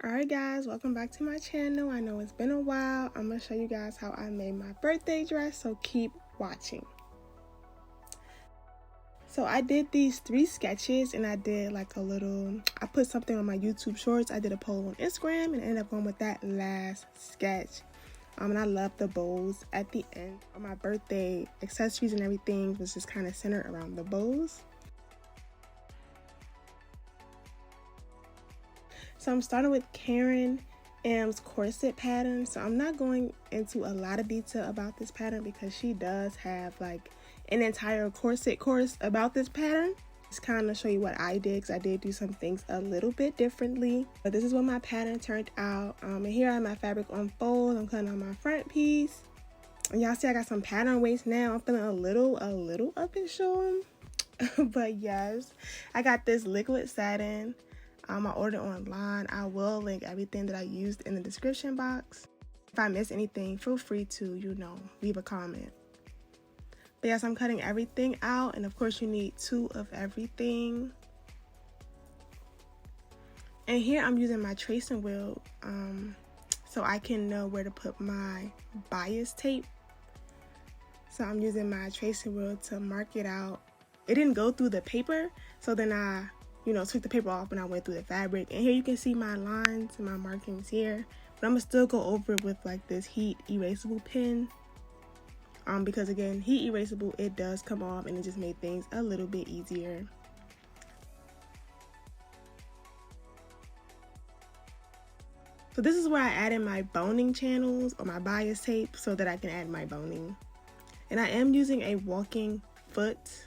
Alright guys, welcome back to my channel. I know it's been a while. I'm going to show you guys how I made my birthday dress, so keep watching. So I did these 3 sketches and I did like I put something on my YouTube shorts. I did a poll on Instagram and ended up going with that last sketch. And I love the bows at the end. On my birthday, accessories and everything was just kind of centered around the bows. So I'm starting with Karen M's corset pattern. So I'm not going into a lot of detail about this pattern because she does have like an entire corset course about this pattern. Just kind of show you what I did because I did do some things a little bit differently. But this is what my pattern turned out. And here I have my fabric on fold. I'm cutting on my front piece. And y'all see I got some pattern waist now. I'm feeling a little up and showing. But yes, I got this liquid satin. I ordered online. I will link everything that I used in the description box. If I miss anything, feel free to, leave a comment. But yes, I'm cutting everything out. And of course, you need 2 of everything. And here I'm using my tracing wheel so I can know where to put my bias tape. So I'm using my tracing wheel to mark it out. It didn't go through the paper, so then I took the paper off and I went through the fabric. And here you can see my lines and my markings here. But I'm going to still go over it with like this heat erasable pen. Because again, heat erasable, it does come off and it just made things a little bit easier. So this is where I added my boning channels or my bias tape so that I can add my boning. And I am using a walking foot.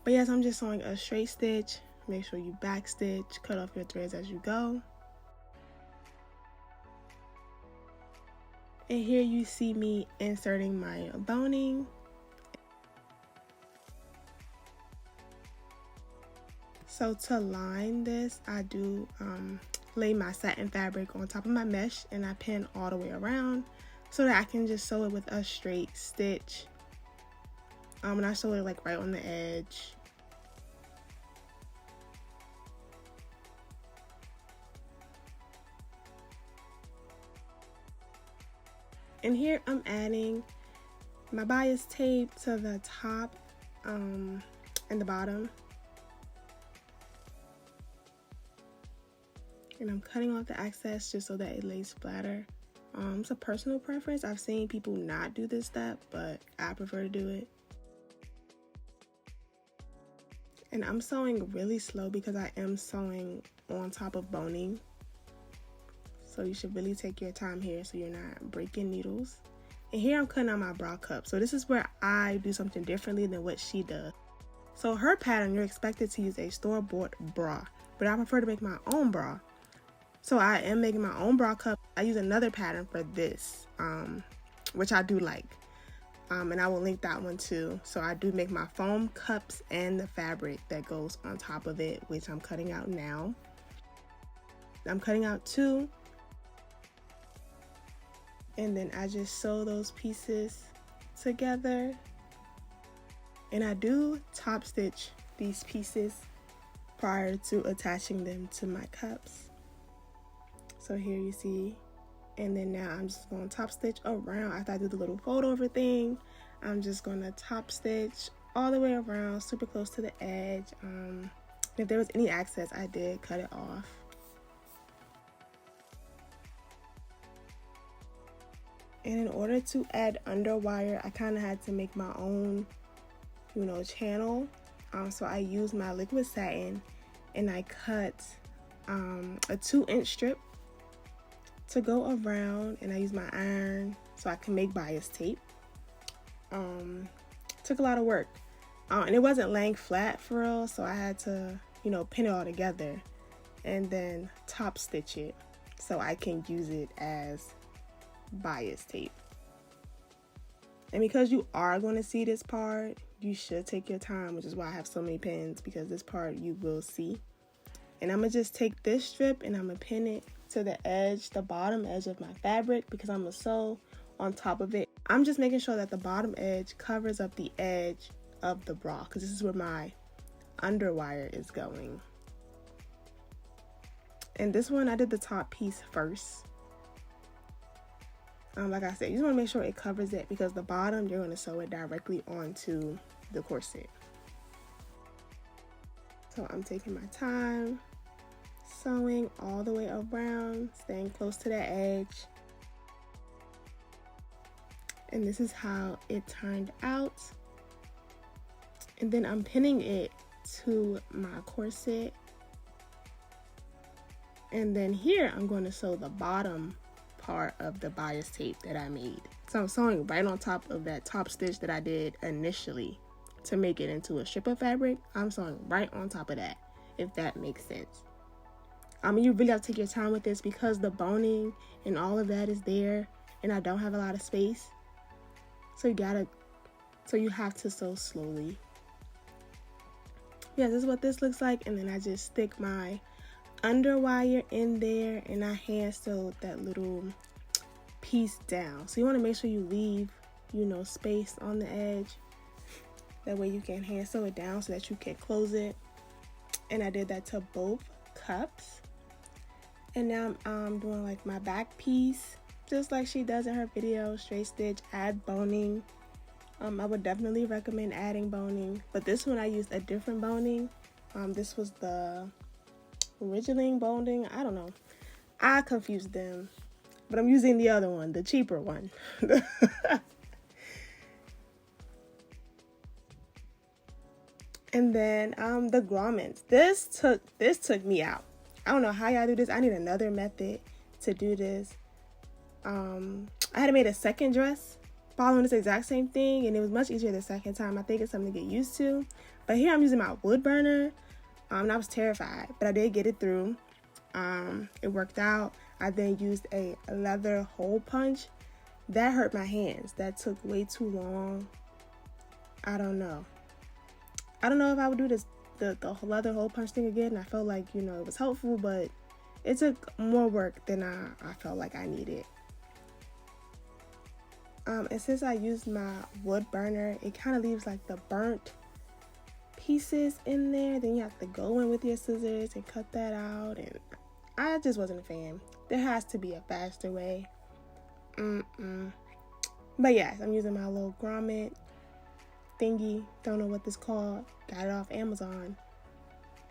But yes, I'm just sewing a straight stitch. Make sure you back stitch, cut off your threads as you go. And here you see me inserting my boning. So to line this, I do lay my satin fabric on top of my mesh and I pin all the way around so that I can just sew it with a straight stitch. And I sew it like right on the edge. And here I'm adding my bias tape to the top and the bottom. And I'm cutting off the excess just so that it lays flatter. It's a personal preference. I've seen people not do this step, but I prefer to do it. And I'm sewing really slow because I am sewing on top of boning. So you should really take your time here so you're not breaking needles. And here I'm cutting out my bra cup. So this is where I do something differently than what she does. So her pattern, you're expected to use a store-bought bra, but I prefer to make my own bra. So I am making my own bra cup. I use another pattern for this, which I do like. And I will link that one too. So I do make my foam cups and the fabric that goes on top of it, which I'm cutting out now. I'm cutting out 2. And then I just sew those pieces together. And I do top stitch these pieces prior to attaching them to my cups. So here you see. And then now I'm just going to top stitch around. After I do the little fold over thing, I'm just going to top stitch all the way around, super close to the edge. If there was any excess, I did cut it off. And in order to add underwire, I kind of had to make my own, channel. So I used my liquid satin and I cut a 2-inch strip to go around, and I used my iron so I can make bias tape. Took a lot of work. And it wasn't laying flat for real, so I had to, pin it all together and then top stitch it so I can use it as bias tape. And because you are going to see this part, you should take your time, which is why I have so many pins, because this part you will see. And I'm going to just take this strip and I'm going to pin it to the edge, the bottom edge of my fabric, because I'm going to sew on top of it. I'm just making sure that the bottom edge covers up the edge of the bra, because this is where my underwire is going. And this one, I did the top piece first. Like I said, you just want to make sure it covers it, because the bottom, you're going to sew it directly onto the corset. So I'm taking my time, sewing all the way around, staying close to the edge. And this is how it turned out. And then I'm pinning it to my corset. And then here I'm going to sew the bottom part of the bias tape that I made. So I'm sewing right on top of that top stitch that I did initially to make it into a strip of fabric. I'm sewing right on top of that, if that makes sense. You really have to take your time with this, because the boning and all of that is there, and I don't have a lot of space. So you have to sew slowly. Yeah, this is what this looks like. And then I just stick my underwire in there, and I hand sew that little piece down. So you want to make sure you leave, space on the edge. That way you can hand sew it down so that you can close it. And I did that to both cups. And now I'm doing like my back piece, just like she does in her video, straight stitch, add boning. I would definitely recommend adding boning, but this one I used a different boning. This was the original boning. I don't know. I confused them, but I'm using the other one, the cheaper one. And then the grommets. This took me out. I don't know how y'all do this. I need another method to do this. I had made a second dress following this exact same thing, and it was much easier the second time. I think it's something to get used to. But here I'm using my wood burner. And I was terrified, but I did get it through. It worked out. I then used a leather hole punch. That hurt my hands. That took way too long. I don't know if I would do this the leather hole punch thing again. I felt like, it was helpful, but it took more work than I felt like I needed. And since I used my wood burner, it kind of leaves like the burnt pieces in there. Then you have to go in with your scissors and cut that out, and I just wasn't a fan. There has to be a faster way. But yes, I'm using my little grommet thingy, don't know what this called, got it off Amazon,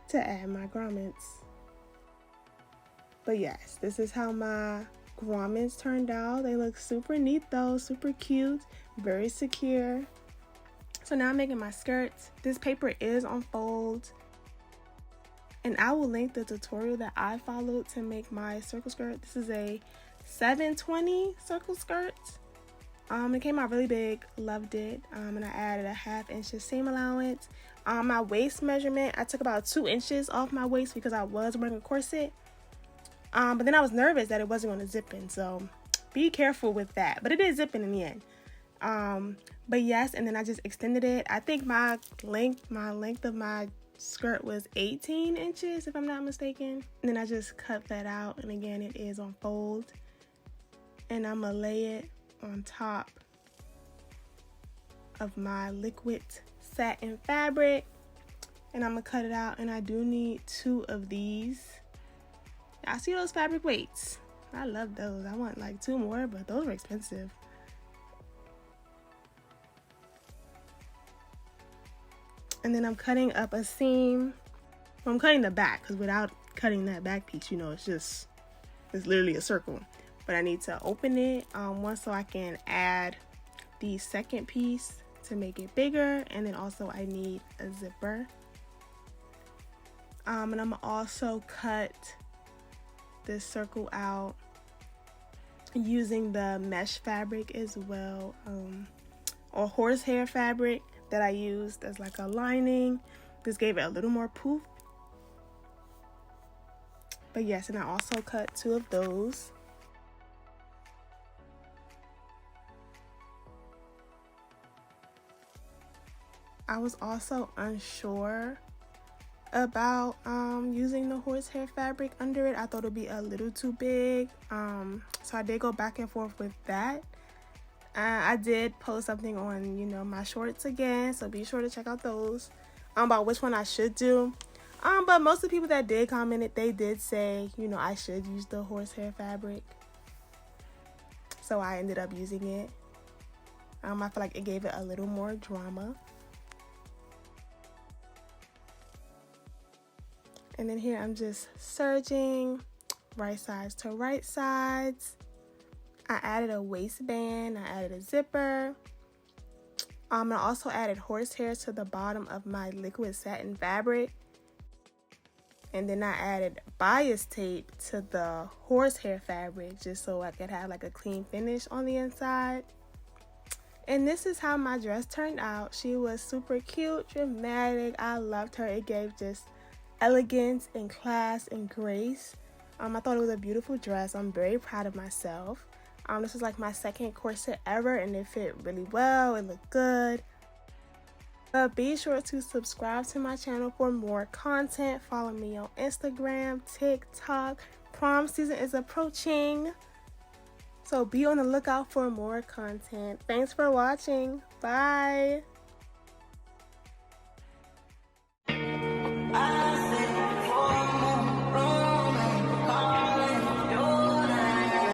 to add my grommets. But yes, this is how my grommets turned out. They look super neat though, super cute, very secure. So now I'm making my skirts. This paper is on fold, and I will link the tutorial that I followed to make my circle skirt. This is a 720 circle skirt. It came out really big, loved it. And I added a 1/2 inch seam allowance. My waist measurement, I took about 2 inches off my waist because I was wearing a corset. But then I was nervous that it wasn't going to zip in, so be careful with that. But it did zip in the end. But yes, and then I just extended it. I think my length of my skirt was 18 inches, if I'm not mistaken. And then I just cut that out, and again, it is on fold. And I'm gonna lay it on top of my liquid satin fabric, and I'm gonna cut it out. And I do need 2 of these. I see those fabric weights. I love those. I want like 2 more, but those are expensive. And then I'm cutting up a seam. Well, I'm cutting the back, because without cutting that back piece, it's literally a circle. But I need to open it once so I can add the second piece to make it bigger. And then also I need a zipper. And I'm also cut this circle out using the mesh fabric as well, or horsehair fabric that I used as like a lining. This gave it a little more poof. But yes, and I also cut 2 of those. I was also unsure about using the horsehair fabric under it. I thought it would be a little too big. So I did go back and forth with that. I did post something on, my shorts again, so be sure to check out those about which one I should do. But most of the people that did comment it, they did say, you know, I should use the horsehair fabric. So I ended up using it. I feel like it gave it a little more drama. And then here I'm just serging right sides to right sides. I added a waistband, I added a zipper. I also added horsehair to the bottom of my liquid satin fabric. And then I added bias tape to the horsehair fabric just so I could have like a clean finish on the inside. And this is how my dress turned out. She was super cute, dramatic. I loved her. It gave just elegance and class and grace. I thought it was a beautiful dress. I'm very proud of myself. This was like my second corset ever, and it fit really well. It looked good. But be sure to subscribe to my channel for more content. Follow me on Instagram, TikTok. Prom season is approaching, so be on the lookout for more content. Thanks for watching. Bye.